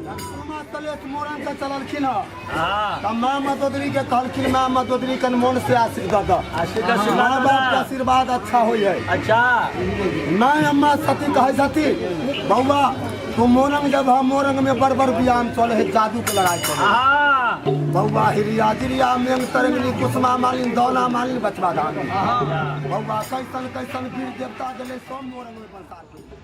मोरन से चलखिन मैं मदोदरी के कहलखिन मैं मदोदरी के मन से आशीर्वाद माँ बाप के आशीर्वाद अच्छा हो जाए। अच्छा मैं अम्मा सती कहे सती बउआ तू मोरंग जब मोरंग में बड़ बड़ व्यायाम चले है जादू के लड़ाई चले बउआ हिरिया जिरिया मेंग तरंगली कुसमा मालिन दौना मालिन बचवा धानी बउआ कैसन कैसन वीर देवता दिले सब मोरंग में प्रसार कर